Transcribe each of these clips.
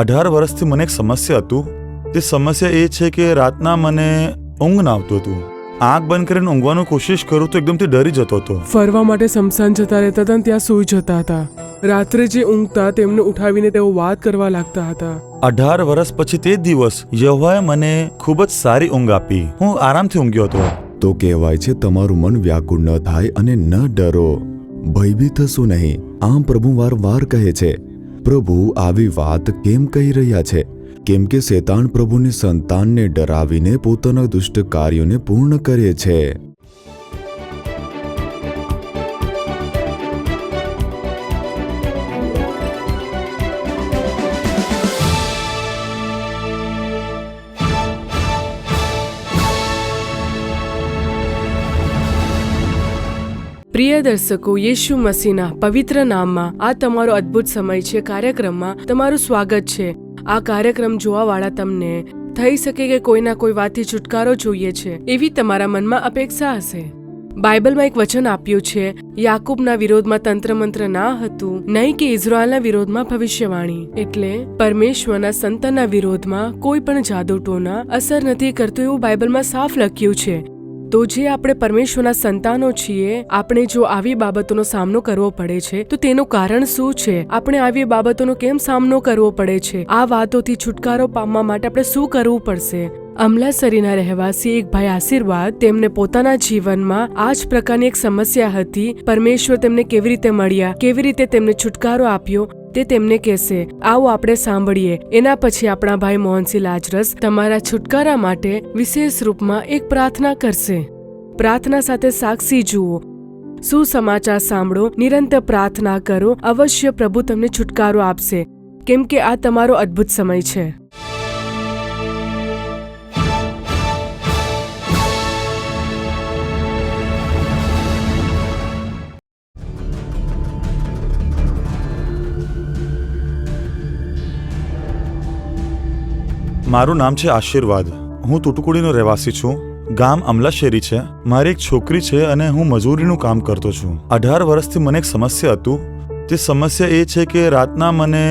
18 વર્ષથી મને એક સમસ્યા હતું. તે સમસ્યા એ છે કે રાતના મને ઊંઘ ના આવતું હતું. આંખ બંધ કરીને ઊંઘવાની કોશિશ કરું તો એકદમથી ડરી જતો હતો. ફરવા માટે સ્મશાન જતા રહેતા હતા, ત્યાં સૂઈ જતા હતા. રાત્રે જે ઊંઘતા તેમને ઉઠાવીને તેઓ વાત કરવા લાગતા હતા. 18 વર્ષ પછી તે દિવસ યહોવાએ મને ખૂબ જ સારી ઊંઘ આપી. હું આરામથી ઊંઘ્યો હતો. તો કહેવાય છે તમારું મન વ્યાકુળ ન થાય અને ન ડરો, ભયભીત થશો નહીં. આમ પ્રભુ વારંવાર કહે છે. પ્રભુ આવી વાત કેમ કહી રહ્યા છે? કેમ કે શેતાન પ્રભુની સંતાનને ડરાવીને પોતાના દુષ્ટ કાર્યોને પૂર્ણ કરે છે. પ્રિય દર્શકો, યેશુ મસીહના પવિત્ર નામમાં આ તમારો અદ્ભુત સમય છે કાર્યક્રમમાં તમારું સ્વાગત છે. આ કાર્યક્રમ જોવાવાળા તમને થઈ શકે કે કોઈના કોઈ વાતથી છુટકારો જોઈએ છે એવી તમારા મનમાં અપેક્ષા હશે. બાઇબલમાં એક વચન આપ્યું છે, યાકૂબના વિરોધમાં તંત્ર મંત્ર ના હતું, નહીં કે ઇઝરાયલના વિરોધમાં ભવિષ્યવાણી. એટલે પરમેશ્વરના સંતાનના વિરોધમાં કોઈ પણ જાદુટોના અસર નથી કરતું એવું બાઇબલમાં સાફ લખ્યું છે. તો જે આપણે પરમેશ્વરના સંતાનો છીએ, આપણે જો આવી બાબતોનો સામનો કરવો પડે છે તો તેનું કારણ શું છે? આપણે આવી બાબતોનો કેમ સામનો કરવો પડે છે? આ વાતોથી છુટકારો પામવા માટે આપણે શું કરવું પડશે? અમલાસરીના રહેવાસી એક ભાઈ આશીર્વાદ, તેમને પોતાના જીવનમાં આ જ પ્રકારની એક સમસ્યા હતી. પરમેશ્વર તેમને કેવી રીતે મળ્યા, કેવી રીતે તેમને છુટકારો આપ્યો તે તેમને કહેશે. આવો આપણે સાંભળીએ. એના પછી આપણા ભાઈ મોહનસિંહ લાજરસ તમારા છુટકારા માટે વિશેષ રૂપમાં એક પ્રાર્થના કરશે. પ્રાર્થના સાથે સાક્ષી જુઓ, સુસમાચાર સાંભળો, નિરંતર પ્રાર્થના કરો. અવશ્ય પ્રભુ તમને છુટકારો આપશે, કેમ કે આ તમારો અદ્ભુત સમય છે. મારું નામ છે આશીર્વાદ. હું તૂટુકુડીનો રહેવાસી છું. ગામ અમલાશેરી છે. મારી એક છોકરી છે અને હું મજૂરીનું કામ કરતો છું. 18 વર્ષથી મને એક સમસ્યા હતું. તે સમસ્યા એ છે કે રાતના મને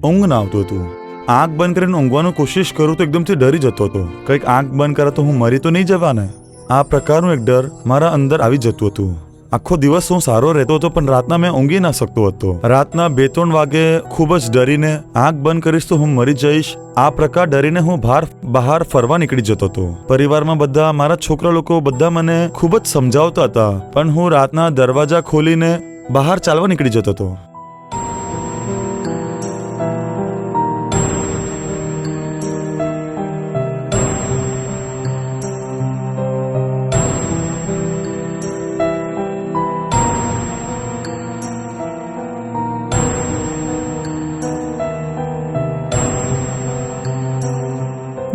ઊંઘ ના આવતું હતું. આંખ બંધ કરીને ઊંઘવાની કોશિશ કરું તો એકદમથી ડરી જતો હતો. કંઈક આંખ બંધ કરે તો હું મરી તો નહીં જવાને. આ પ્રકારનું એક ડર મારા અંદર આવી જતું હતું. આખો દિવસ હું સારો રહેતો હતો, પણ રાતના મેં ઊંઘી ના શકતો હતો. રાતના 2-3 વાગે ખૂબ જ ડરીને આંખ બંધ કરીશ તો હું મરી જઈશ, આ પ્રકાર ડરીને હું બહાર ફરવા નીકળી જતો હતો. પરિવારમાં બધા, મારા છોકરા લોકો બધા મને ખૂબ જ સમજાવતા હતા, પણ હું રાતના દરવાજા ખોલીને બહાર ચાલવા નીકળી જતો હતો.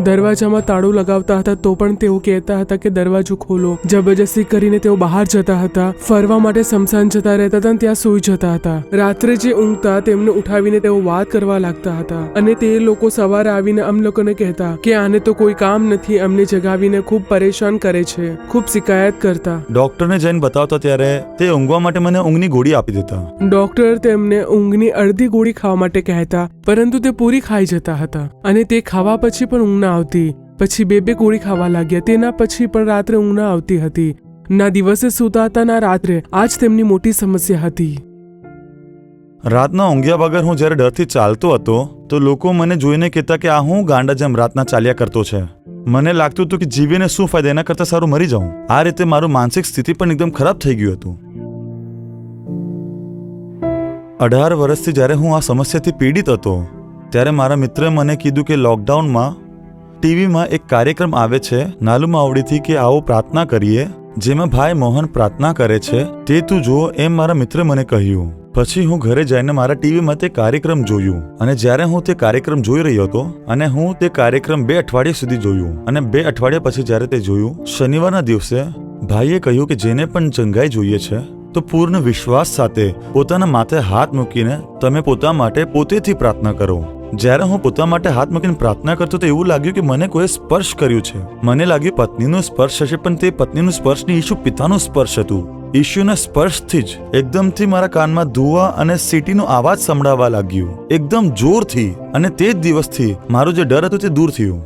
દરવાજામાં તાળું લગાવતા હતા તો પણ તેઓ કહેતા હતા કે દરવાજો ખોલો. જબરજસ્તી કરીને તેઓ બહાર જતા હતા. ફરવા માટે સ્મશાન જતા રહેતા હતા, ત્યાં સૂઈ જતા હતા. રાત્રે જે ઊંઘતા તેમને ઉઠાવીને તેઓ વાત કરવા લાગતા હતા. અને તે લોકો સવારે આવીને અમ લોકોને કહેતા કે આને તો કોઈ કામ નથી, અમને જગાવીને ખૂબ પરેશાન કરે છે, ખૂબ શિકાયત કરતા. ડોક્ટરને જઈને બતાવતા ત્યારે તે ઊંઘવા માટે મને ઊંઘની ગોળી આપી દેતા. ડોક્ટર તેમને ઊંઘની અડધી ગોળી ખાવા માટે કહેતા, પરંતુ તે પૂરી ખાઈ જતા હતા. અને તે ખાવા પછી પણ ઊંઘ ના આવતી. પછી 2 ગોળી ખાવા લાગ્યા. તેના પછી પણ રાત્રે ઊંઘ ના આવતી હતી. ના દિવસે સૂતા હતા ના રાત્રે. આ જ તેમની મોટી સમસ્યા હતી. રાતના ઊંઘ્યા વગર હું જ્યારે ડરથી ચાલતો હતો તો લોકો મને જોઈને કહેતા કે આ હું ગાંડા જેમ રાતના ચાલ્યા કરતો છે. મને લાગતું હતું કે જીવીને શું ફાયદા, એના કરતાં સારું મરી જાઉં. આ રીતે મારું માનસિક સ્થિતિ પણ એકદમ ખરાબ થઈ ગયું હતું. 18 વર્ષથી જ્યારે હું આ સમસ્યાથી પીડિત હતો ત્યારે મારા મિત્રએ મને કીધું કે લોકડાઉનમાં ટીવીમાં એક કાર્યક્રમ આવે છે નાલુ માવડીથી, કે આવો પ્રાર્થના કરીએ, જેમાં ભાઈ મોહન પ્રાર્થના કરે છે, તે તું જો, એમ મારા મિત્રે મને કહ્યું. પછી હું ઘરે જઈને મારા ટીવીમાં તે કાર્યક્રમ જોયું. અને જ્યારે હું તે કાર્યક્રમ જોઈ રહ્યો હતો, અને હું તે કાર્યક્રમ 2 અઠવાડિયા સુધી જોયું, અને 2 અઠવાડિયા પછી જ્યારે તે જોયું, શનિવારના દિવસે ભાઈએ કહ્યું કે જેને પણ ચંગાઈ જોઈએ છે તો પૂર્ણ વિશ્વાસ સાથે પોતાના માથે હાથ મૂકીને તમે પોતા માટે પોતેથી પ્રાર્થના કરો. જ્યારે હું પોતા માટે હાથ મૂકીને પ્રાર્થના કરતો તો એવું લાગ્યું કે મને કોઈ સ્પર્શ કર્યું છે. મને લાગ્યું પત્નીનો સ્પર્શ હશે, પણ તે પત્નીનું સ્પર્શ નહીં, ઈસુ પિતાનું સ્પર્શ હતું. ઈશુના સ્પર્શથી જ એકદમથી મારા કાનમાં ધુવા અને સીટીનો અવાજ સંભળાવા લાગ્યું, એકદમ જોરથી. અને તે જ દિવસથી મારો જે ડર હતો તે દૂર થયું.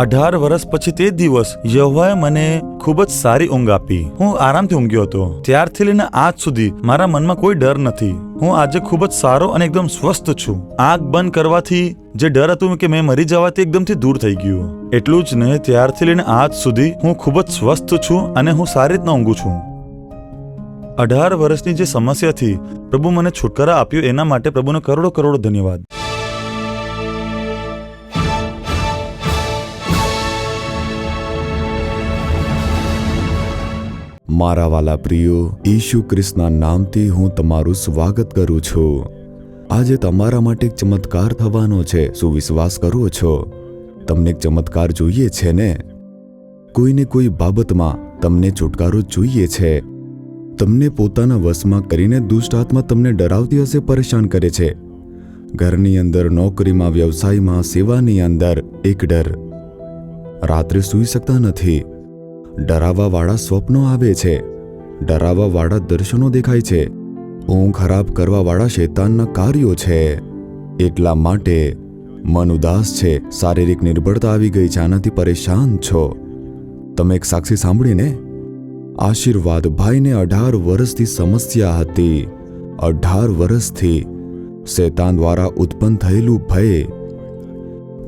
18 વર્ષ પછી તે દિવસ યહોવાએ મને ખૂબ જ સારી ઊંઘ આપી. હું આરામથી ઊંઘ્યો હતો. ત્યારથી લઈને આજ સુધી મારા મનમાં કોઈ ડર નથી. હું આજે ખૂબ જ સારો અને એકદમ સ્વસ્થ છું. આંખ બંધ કરવાથી જે ડર હતું કે મેં મરી જવા તે એકદમથી દૂર થઈ ગયું. એટલું જ નહીં, ત્યારથી લઈને આજ સુધી હું ખૂબ જ સ્વસ્થ છું અને હું સારી રીતના ઊંઘું છું. 18 વર્ષની જે સમસ્યાથી પ્રભુ મને છુટકારા આપ્યો એના માટે પ્રભુને કરોડો કરોડો ધન્યવાદ. મારા વાલા પ્રિયો, ઈસુ ખ્રિસ્તના નામથી હું તમારું સ્વાગત કરું છું. આજે તમારા માટે એક ચમત્કાર થવાનો છે. શું વિશ્વાસ કરો છો? તમને એક ચમત્કાર જોઈએ છે ને? કોઈને કોઈ બાબતમાં તમને છુટકારો જોઈએ છે. તમને પોતાના વશમાં કરીને દુષ્ટ આત્મા તમને ડરાવતી હશે, પરેશાન કરે છે. ઘરની અંદર, નોકરીમાં, વ્યવસાયમાં, સેવાની અંદર એક ડર. રાત્રે સૂઈ શકતા નથી. ડરાવાવાળા સ્વપ્નો આવે છે. ડરાવાવાળા દર્શનો દેખાય છે. ઊંઘ ખરાબ કરવાવાળા શૈતાનના કાર્યો છે. એટલા માટે મન ઉદાસ છે, શારીરિક નિર્બળતા આવી ગઈ છે, આનાથી પરેશાન છો. તમે એક સાક્ષી સાંભળીને? આશીર્વાદ ભાઈને 18 વર્ષથી સમસ્યા હતી. 18 વર્ષથી શૈતાન દ્વારા ઉત્પન્ન થયેલું ભય.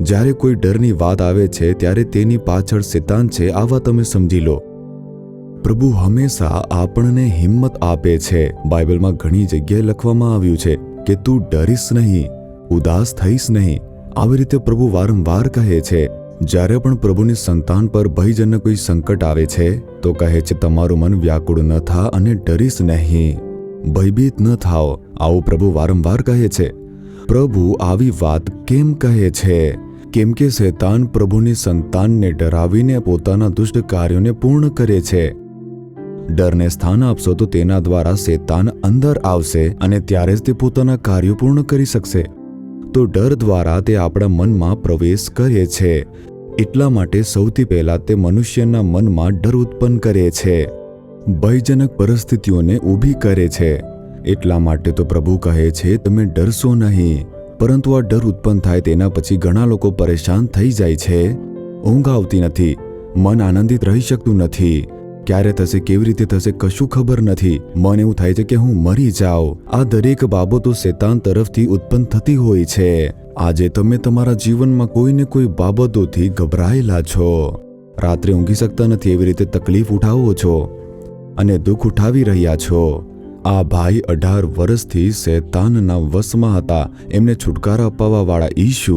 જ્યારે કોઈ ડરની વાત આવે છે ત્યારે તેની પાછળ શૈતાન છે, આવા તમે સમજી લો. પ્રભુ હંમેશા આપણને હિંમત આપે છે. બાઇબલમાં ઘણી જગ્યાએ લખવામાં આવ્યું છે કે તું ડરીશ નહીં, ઉદાસ થઈશ નહીં. આવી રીતે પ્રભુ વારંવાર કહે છે. જ્યારે પણ પ્રભુની સંતાન પર ભયજનક કોઈ સંકટ આવે છે તો કહે છે તમારું મન વ્યાકુળ ન થા અને ડરીશ નહીં, ભયભીત ન થાઓ. આવું પ્રભુ વારંવાર કહે છે. પ્રભુ આવી વાત કેમ કહે છે? કેમ કે શૈતાન પ્રભુની સંતાનને ડરાવીને પોતાના દુષ્ટ કાર્યોને પૂર્ણ કરે છે. ડરને સ્થાન આપશો તો તેના દ્વારા શૈતાન અંદર આવશે અને ત્યારે જ તે પોતાના કાર્યો પૂર્ણ કરી શકશે. તો ડર દ્વારા તે આપણા મનમાં પ્રવેશ કરે છે. એટલા માટે સૌથી પહેલા તે મનુષ્યના મનમાં ડર ઉત્પન્ન કરે છે, ભયજનક પરિસ્થિતિઓને ઊભી કરે છે. એટલા માટે તો પ્રભુ કહે છે તમે ડરશો નહીં. પરંતુ આ ડર ઉત્પન્ન થાય તેના પછી ઘણા લોકો પરેશાન થઈ જાય છે. ઊંઘ આવતી નથી, મન આનંદિત રહી શકતું નથી. ક્યારે થશે, કેવી રીતે થશે, કશું ખબર નથી. મન એવું થાય છે કે હું મરી જાઉં. આ દરેક બાબતો શૈતાન તરફથી ઉત્પન્ન થતી હોય છે. આજે તમે તમારા જીવનમાં કોઈને કોઈ બાબતોથી ગભરાયેલા છો. રાત્રે ઊંઘી શકતા નથી, એવી રીતે તકલીફ ઉઠાવો છો અને દુઃખ ઉઠાવી રહ્યા છો. આ ભાઈ 18 વર્ષથી શૈતાનના વશમાં હતા. એમને છુટકારો અપાવવાવાળા ઈશુ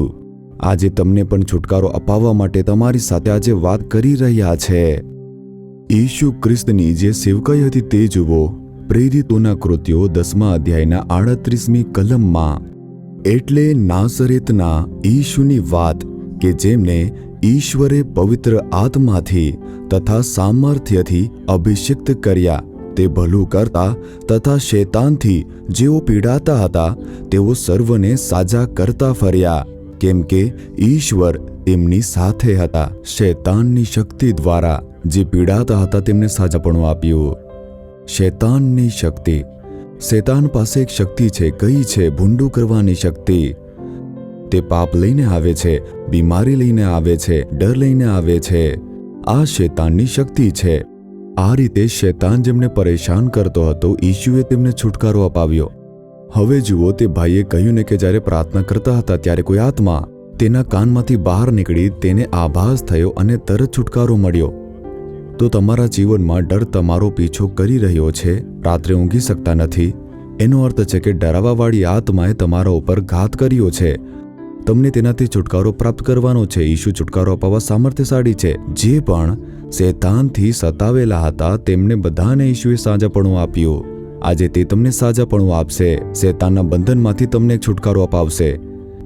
આજે તમને પણ છુટકારો અપાવવા માટે તમારી સાથે આજે વાત કરી રહ્યા છે. ઈશુ ખ્રિસ્તની જે સેવકાઈ હતી તે જુઓ. પ્રેરિતોના કૃત્યો 10મા અધ્યાયના 38મી કલમમાં. એટલે નાસરેતના ઈશુની વાત કે જેમને ઈશ્વરે પવિત્ર આત્માથી તથા સામર્થ્યથી અભિષિક્ત કર્યા, તે ભલું કરતા તથા શૈતાનથી જેઓ પીડાતા હતા તેઓ સર્વને સાજા કરતા ફર્યા, કેમ કે ઈશ્વર તેમની સાથે હતા. શૈતાનની શક્તિ દ્વારા જે પીડાતા હતા તેમને સાજાપણું આપ્યું. શૈતાનની શક્તિ. શૈતાન પાસે એક શક્તિ છે. કઈ છે? ભૂંડું કરવાની શક્તિ. તે પાપ લઈને આવે છે, બીમારી લઈને આવે છે, ડર લઈને આવે છે. આ શૈતાનની શક્તિ છે. આ રીતે શૈતાન જેમને પરેશાન કરતો હતો, ઈશુએ તેમને છુટકારો અપાવ્યો. હવે જુઓ, તે ભાઈએ કહ્યું ને કે જ્યારે પ્રાર્થના કરતા હતા ત્યારે કોઈ આત્મા તેના કાનમાંથી બહાર નીકળી તેને આભાસ થયો અને તરત છુટકારો મળ્યો. તો તમારા જીવનમાં ડર તમારો પીછો કરી રહ્યો છે, રાત્રે ઊંઘી શકતા નથી, એનો અર્થ છે કે ડરાવાવાળી આત્માએ તમારા ઉપર ઘાત કર્યો છે. તમને તેનાથી છુટકારો પ્રાપ્ત કરવાનો છે. ઈશુ છુટકારો અપાવવા સામર્થ્યશાળી છે. જે પણ શૈતાનથી સતાવેલા હતા તેમને બધાને ઈશુએ સાજાપણું આપ્યું. આજે તે તમને સાજાપણું આપશે. શૈતાનના બંધનમાંથી તમને છુટકારો અપાવશે.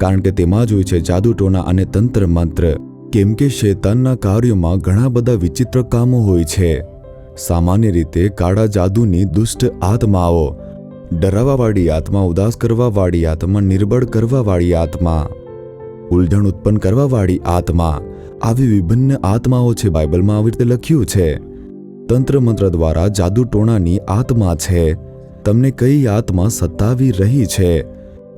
કારણ કે તેમાં જ હોય છે જાદુ ટોના અને તંત્ર મંત્ર. કેમ કે શૈતાનના કાર્યોમાં ઘણા બધા વિચિત્ર કામો હોય છે. સામાન્ય રીતે કાળા જાદુની દુષ્ટ આત્માઓ, ડરાવાવાળી આત્મા, ઉદાસ કરવાવાળી આત્મા, નિર્બળ કરવાવાળી આત્મા, ઉલઝણ ઉત્પન્ન કરવાવાળી આત્મા, આવી વિભિન્ન આત્માઓ છે. બાઇબલમાં આવી રીતે લખ્યું છે. તંત્ર મંત્ર દ્વારા જાદુ ટોણાની આત્મા છે. તમને કઈ આત્મા સતાવી રહી છે?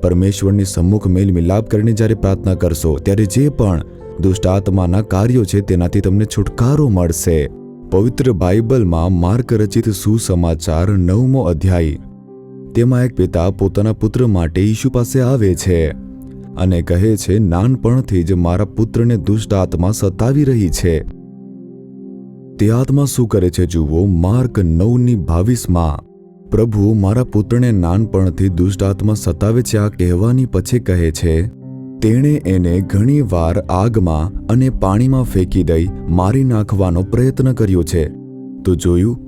પરમેશ્વરની સમ્મુખ મેલ મિલાપ કરીને જ્યારે પ્રાર્થના કરશો ત્યારે જે પણ દુષ્ટ આત્માના કાર્યો છે તેનાથી તમને છુટકારો મળશે. પવિત્ર બાઇબલમાં માર્ક રચિત સુસમાચાર 9મો અધ્યાય, તેમાં એક પિતા પોતાના પુત્ર માટે ઈશુ પાસે આવે છે અને કહે છે, નાનપણથી જ મારા પુત્રને દુષ્ટ આત્મા સતાવી રહી છે. તે આત્મા શું કરે છે જુઓ, માર્ક 9:22. પ્રભુ મારા પુત્રને નાનપણથી દુષ્ટ આત્મા સતાવે છે આ કહેવાની પછી કહે છે, તેણે એને ઘણી વાર આગમાં અને પાણીમાં ફેંકી દઈ મારી નાખવાનો પ્રયત્ન કર્યો છે. તો જોયું,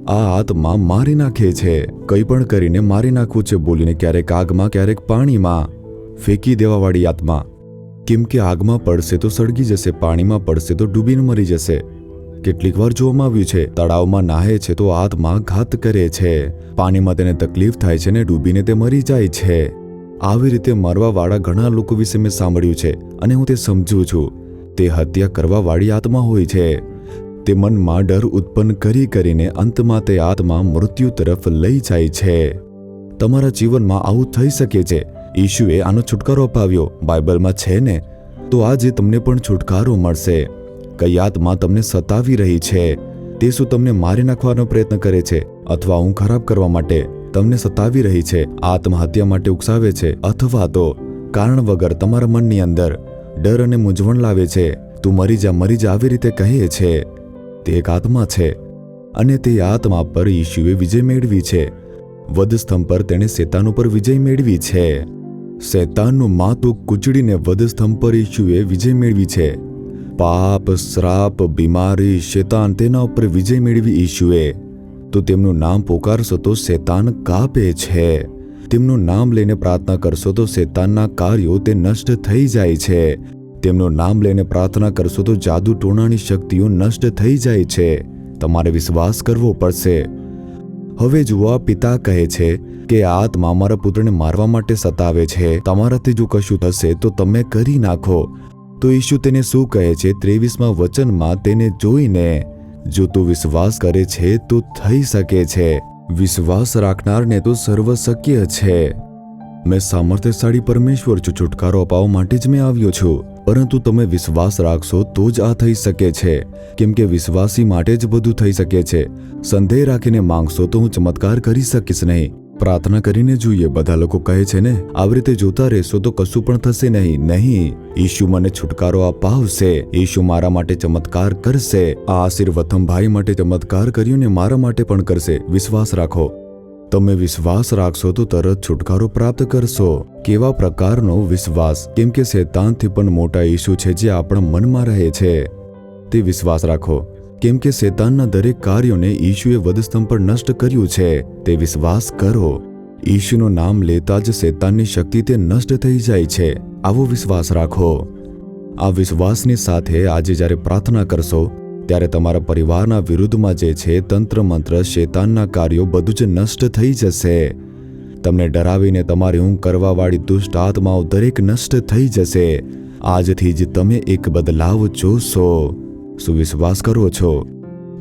આ આત્મા મારી નાખે છે. કંઈ પણ કરીને મારી નાખવું છે બોલીને ક્યારેક આગમાં ક્યારેક પાણીમાં ફેંકી દેવાવાળી આત્મા. કેમ કે આગમાં પડશે તો સળગી જશે, પાણીમાં પડશે તો ડૂબીને મરી જશે. કેટલીક વાર જોવામાં આવ્યું છે, તળાવમાં નાહે છે તો આત્મા ઘાત કરે છે, પાણીમાં તેને તકલીફ થાય છે ને ડૂબીને તે મરી જાય છે. આવી રીતે મરવાવાળા ઘણા લોકો વિશે મેં સાંભળ્યું છે અને હું તે સમજું છું. તે હત્યા કરવાવાળી આત્મા હોય છે. તે મનમાં ડર ઉત્પન્ન કરીને અંતમાં તે આત્મા મૃત્યુ તરફ લઈ જાય છે. તમારા જીવનમાં આવું થઈ શકે છે. ઈશુએ આનો છુટકારો અપાવ્યો, બાઇબલમાં છે ને? તો આજે તમને પણ છુટકારો મળશે. કઈ આત્મા તમને સતાવી રહી છે? તે શું તમને મારી નાખવાનો પ્રયત્ન કરે છે અથવા ઊંઘ ખરાબ કરવા માટે તમને સતાવી રહી છે, આત્મહત્યા માટે ઉકસાવે છે, અથવા તો કારણ વગર તમારા મનની અંદર ડર અને મૂંઝવણ લાવે છે, તું મરી જા આવી રીતે કહે છે? તે એક આત્મા છે અને તે આત્મા પર ઈશુએ વિજય મેળવી છે. વધસ્તંભ પર તેણે શેતાન ઉપર વિજય મેળવી છે. શેતાનનું માથું કૂચડીને વધસ્તંભ પર ઈશુએ વિજય મેળવી છે. પાપ, શ્રાપ, બીમારી, શેતાન, તેના ઉપર વિજય મેળવી ઈશુએ. તો તેમનું નામ પોકારશો તો શેતાન કાપે છે. તેમનું નામ લઈને પ્રાર્થના કરશો તો શેતાનના કાર્યો તે નષ્ટ થઈ જાય છે. તેમનું નામ લઈને પ્રાર્થના કરશો તો જાદુ ટોણાની શક્તિઓ નષ્ટ થઈ જાય છે. તમારે વિશ્વાસ કરવો પડશે. હવે જુઓ, પિતા કહે છે કે આ આત્મા મારા પુત્રને મારવા માટે સતાવે છે. તમારાથી જો કશું થશે તો તમે કરી નાખો. તો ઈશુ તેને શું કહે છે 23મા વચનમાં, તેને જોઈને, જો તું વિશ્વાસ કરે છે તો થઈ શકે છે. વિશ્વાસ રાખનારને તો સર્વ શક્ય છે. મેં સામર્થ્યશાળી પરમેશ્વર છું, છુટકારો અપાવવા માટે જ મેં આવ્યો છું. પરંતુ તમે વિશ્વાસ રાખશો તો જ આ થઈ શકે છે. કેમ કે વિશ્વાસી માટે જ બધું થઈ શકે છે. સંદેહ રાખીને માંગશો તો હું ચમત્કાર કરી શકીશ નહીં. પ્રાર્થના કરીને જોઈએ. બધા લોકો કહે છે ને, આવી રીતે જોતા રહેશો તો કશું પણ થશે નહીં. નહીં, ઈશુ મને છુટકારો અપાવશે. ઈશુ મારા માટે ચમત્કાર કરશે. આ આશીર્વથમ ભાઈ માટે ચમત્કાર કર્યો ને મારા માટે પણ કરશે. વિશ્વાસ રાખો. તમે વિશ્વાસ રાખશો તો તરત છુટકારો પ્રાપ્ત કરશો. કેવા પ્રકારનો વિશ્વાસ? કેમ કે શેતાનથી પણ મોટા ઈશુ છે જે આપણા મનમાં રહે છે. તે વિશ્વાસ રાખો. કેમ કે શેતાનના દરેક કાર્યોને ઈશુએ વધસ્તંભ પર નષ્ટ કર્યું છે. તે વિશ્વાસ કરો. ઈશુનું નામ લેતા જ શેતાનની શક્તિ તે નષ્ટ થઈ જાય છે. આવો વિશ્વાસ રાખો. આ વિશ્વાસની સાથે આજે જ્યારે પ્રાર્થના કરશો ત્યારે તમારા પરિવારના વિરુદ્ધમાં જે છે તંત્ર મંત્ર, શેતાનના કાર્યો બધું જ નષ્ટ થઈ જશે. તમને ડરાવીને તમારી ઊંઘ કરવાવાળી દુષ્ટ આત્માઓ દરેક નષ્ટ થઈ જશે. આજથી જ તમે એક બદલાવ જોશો. શું વિશ્વાસ કરો છો?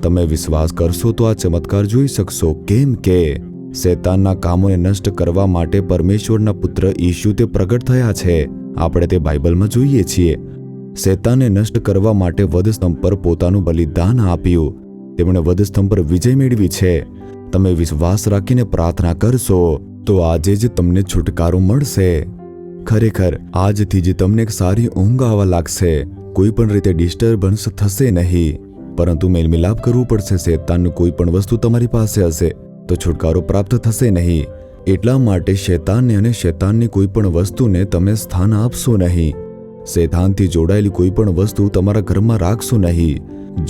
તમે વિશ્વાસ કરશો તો આ ચમત્કાર જોઈ શકશો. કેમ કે શેતાનના કામોને નષ્ટ કરવા માટે પરમેશ્વરના પુત્ર ઈશુ તે પ્રગટ થયા છે. આપણે તે બાઇબલમાં જોઈએ છીએ. શેતાનને નષ્ટ કરવા માટે વધસ્તંભ પર પોતાનું બલિદાન આપ્યું. તેમણે વધસ્તંભ પર વિજય મેળવી છે. તમે વિશ્વાસ રાખીને પ્રાર્થના કરશો તો આજે જ તમને છુટકારો મળશે. ખરેખર આજથી જ તમને એક સારી ઊંઘ આવવા લાગશે. કોઈ પણ રીતે ડિસ્ટર્બન્સ થશે નહીં. પરંતુ મેલમિલાપ કરવું પડશે. શેતાનની કોઈ પણ વસ્તુ તમારી પાસે હશે તો છુટકારો પ્રાપ્ત થશે નહીં. એટલા માટે શેતાનને અને શેતાનની કોઈ પણ વસ્તુને તમે સ્થાન આપશો નહીં. શેતાનથી જોડાયેલી કોઈ પણ વસ્તુ તમારા ઘરમાં રાખશો નહીં.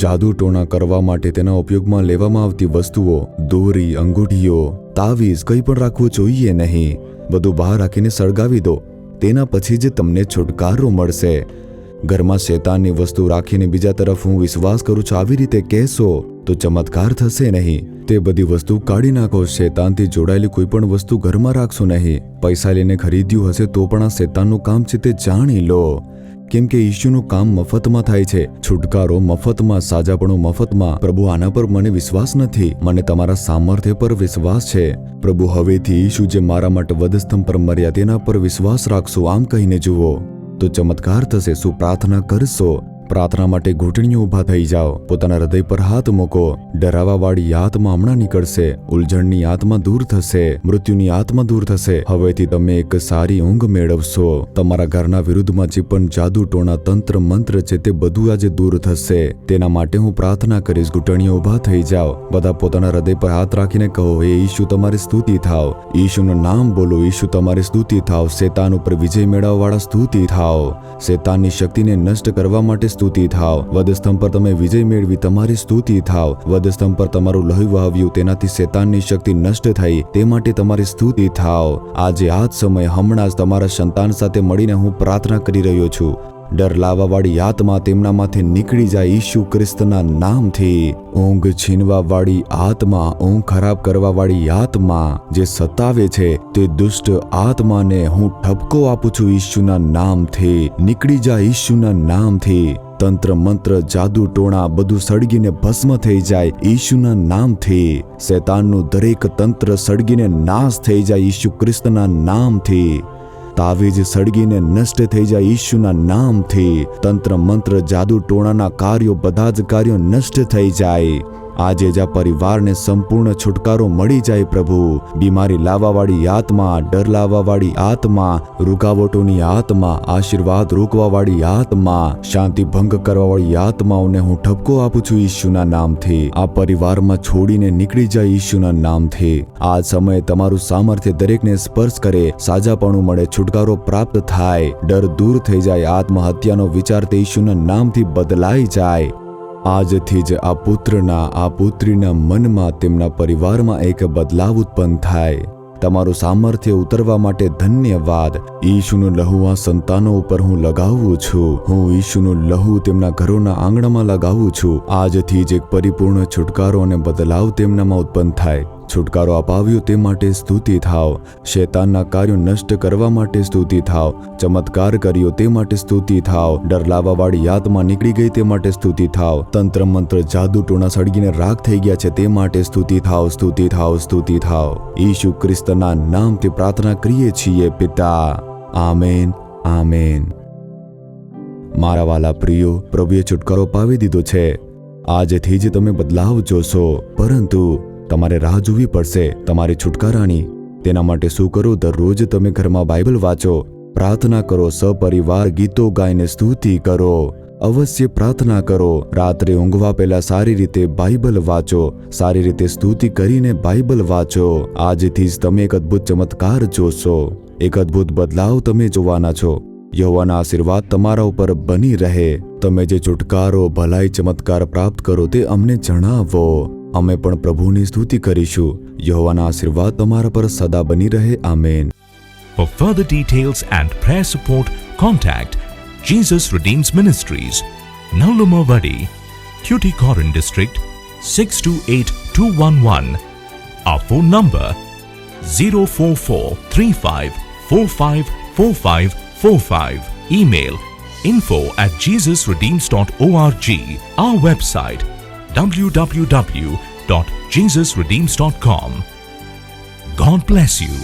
જાદુ ટોણા કરવા માટે તેના ઉપયોગમાં લેવામાં આવતી વસ્તુઓ, દોરી, અંગૂઠીઓ, તાવીઝ કંઈ પણ રાખવું જોઈએ નહીં. બધું બહાર રાખીને સળગાવી દો. તેના પછી જ તમને છુટકારો મળશે. ઘરમાં શેતાનની વસ્તુ રાખીને બીજા તરફ હું વિશ્વાસ કરું છું આવી રીતે કહેશો તો ચમત્કાર થશે નહીં. તે બધી વસ્તુ કાઢી નાખો. શેતાનથી જોડાયેલી કોઈ પણ વસ્તુ ઘરમાં રાખશો નહીં. પૈસા લઈને ખરીદ્યું હશે તો પણ આ શેતાનનું કામ છે તે જાણી લો. કેમ કે ઈશ્વરનું કામ મફતમાં થાય છે, છુટકારો મફતમાં, સાજાપણું મફતમાં. પ્રભુ, આના પર મને વિશ્વાસ નથી, મને તમારા સામર્થ્ય પર વિશ્વાસ છે. પ્રભુ, હવેથી ઈશુ જે મારા માટે વધસ્તંભ પર મર્યા તેના પર વિશ્વાસ રાખશો, આમ કહીને જુઓ તો ચમત્કાર થશે. શું પ્રાર્થના કરશો? પ્રાર્થના માટે ઘૂંટણીઓ ઊભા થઈ જાઓ, પોતાના હૃદય પર હાથ મૂકો. ડરાવાવાળી આત્મા હમણાં નીકળશે, ઉલઝણની આત્મા દૂર થશે, મૃત્યુની આત્મા દૂર થશે. હવેથી તમે એક સારી ઊંઘ મેળવશો. તમારા ઘરના વિરુદ્ધમાં જે પણ જાદુ ટોણા તંત્ર મંત્ર છે તે બધું આજે દૂર થશે. તેના માટે હું પ્રાર્થના કરીશ. ઘૂંટણીઓ ઊભા થઈ જાઓ. બધા પોતાના હૃદય પર હાથ રાખીને કહો, હે ઈશુ, તમારી સ્તુતિ થાવ. ઈશુનું નામ બોલો. ઈશુ, તમારી સ્તુતિ થાવ. શેતાન ઉપર વિજય મેળવવાવાળા સ્તુતિ થાવ. શેતાનની શક્તિને નષ્ટ કરવા માટે સ્તુતિ થાવ. વધસ્તંભ પર તમે વિજય મેળવી, તમારી સ્તુતિ થાવ. વધસ્તંભ પર તમારું લોહી વહાવ્યું, તેનાથી શેતાનની શક્તિ નષ્ટ થઈ, તે માટે તમારી સ્તુતિ થાવ. આજે આ જ સમય, હમણાં જ તમારા સંતાન સાથે મળીને હું પ્રાર્થના કરી રહ્યો છું. ડર લાવવાવાળી આત્મા તેમનામાંથી નીકળી જાય ઈસુ ખ્રિસ્તના નામથી. ઊંઘ છીનવાવાળી આત્મા, ઊંઘ ખરાબ કરવાવાળી આત્મા જે સતાવે છે તે દુષ્ટ આત્માને હું ઠપકો આપું છું ઈસુના નામથી. નીકળી જાય ઈસુના નામથી. તંત્ર મંત્ર જાદુ ટોણા બધું સળગીને ભસ્મ થઈ જાય ઈશુના નામથી. શૈતાનનું દરેક તંત્ર સળગીને નાશ થઈ જાય ઈસુ ખ્રિસ્તના નામથી. તાવીજ સળગીને નષ્ટ થઈ જાય ઈશુના નામથી. તંત્ર મંત્ર જાદુ ટોણાના કાર્યો, બધા જ કાર્યો નષ્ટ થઈ જાય. આજે જ આ પરિવારને સંપૂર્ણ છુટકારો મળી જાય પ્રભુ. બીમારી લાવવાવાળી આત્મા, ડર લાવવાવાળી આત્મા, રૂકાવટોની આત્મા, આશીર્વાદ રોકવાવાળી આત્મા, શાંતિ ભંગ કરવાવાળી આત્માઓને હું ઠપકો આપું છું ઈશુના નામથી. આ પરિવારમાં છોડીને નીકળી જાય ઈશુના નામથી. આ સમયે તમારું સામર્થ્ય દરેકને સ્પર્શ કરે, સાજાપણું મળે, છુટકારો પ્રાપ્ત થાય, ડર દૂર થઈ જાય, આત્મહત્યાનો વિચાર તે ઈશુના નામથી બદલાઈ જાય. આજથી જ આ પુત્રના, આ પુત્રીના મનમાં, તેમના પરિવારમાં એક બદલાવ ઉત્પન્ન થાય. તમારું સામર્થ્ય ઉતરવા માટે ધન્યવાદ. ઈશુનું લહુ આ સંતાનો ઉપર હું લગાવું છું. હું ઈશુનું લહુ તેમના ઘરોના આંગણામાં લગાવું છું. આજથી જ એક પરિપૂર્ણ છુટકારો અને બદલાવ તેમનામાં ઉત્પન્ન થાય. છુટકારો અપાવ્યો તે માટે સ્તુતિ થાવ. શૈતાનના કાર્યો નષ્ટ કરવા માટે સ્તુતિ થાવ. ચમત્કાર કર્યો તે માટે સ્તુતિ થાવ. ડર લાવવાવાળી આત્મા નીકળી ગઈ તે માટે સ્તુતિ થાવ. તંત્ર મંત્ર જાદુ ટોણા સળગીને રાખ થઈ ગયા છે તે માટે સ્તુતિ થાવ, સ્તુતિ થાવ, સ્તુતિ થાવ. ઈસુ ખ્રિસ્તના નામથી પ્રાર્થના કરીએ છીએ પિતા. Amen, amen. મારા વાલા પ્રિયો, પ્રભુએ છુટકારો પાવી દીધો છે. આજથી જ તમે બદલાવ જોશો, પરંતુ તમારે રાહ જોવી પડશે તમારી છુટકારાની. તેના માટે શું કરો? દરરોજ તમે ઘરમાં બાઇબલ વાંચો, પ્રાર્થના કરો, સપરિવાર ગીતો ગાઈને સ્તુતિ કરો. અવશ્ય પ્રાર્થના કરો. રાત્રે ઊંઘવા પહેલા સારી રીતે બાઇબલ વાંચો, સારી રીતે સ્તુતિ કરીને બાઇબલ વાંચો. આજથી જ તમે એક અદ્ભુત ચમત્કાર જોશો, એક અદ્ભુત બદલાવ તમે જોવાના છો. યહોવાના આશીર્વાદ તમારા ઉપર બની રહે. તમે જે છુટકારો, ભલાઈ, ચમત્કાર પ્રાપ્ત કરો તે અમને જણાવો. અમે પણ પ્રભુની સ્તુતિ કરીશું. યહોવાના આશીર્વાદ તમારા પર સદા બની રહે. Amen. For further details and prayer support, contact Jesus Redeems Ministries, Nallumavadi, Tuticorin District, 628211. Our phone number 04435454545. Email info@jesusredeems.org. Our website www.jesusredeems.com. God bless you.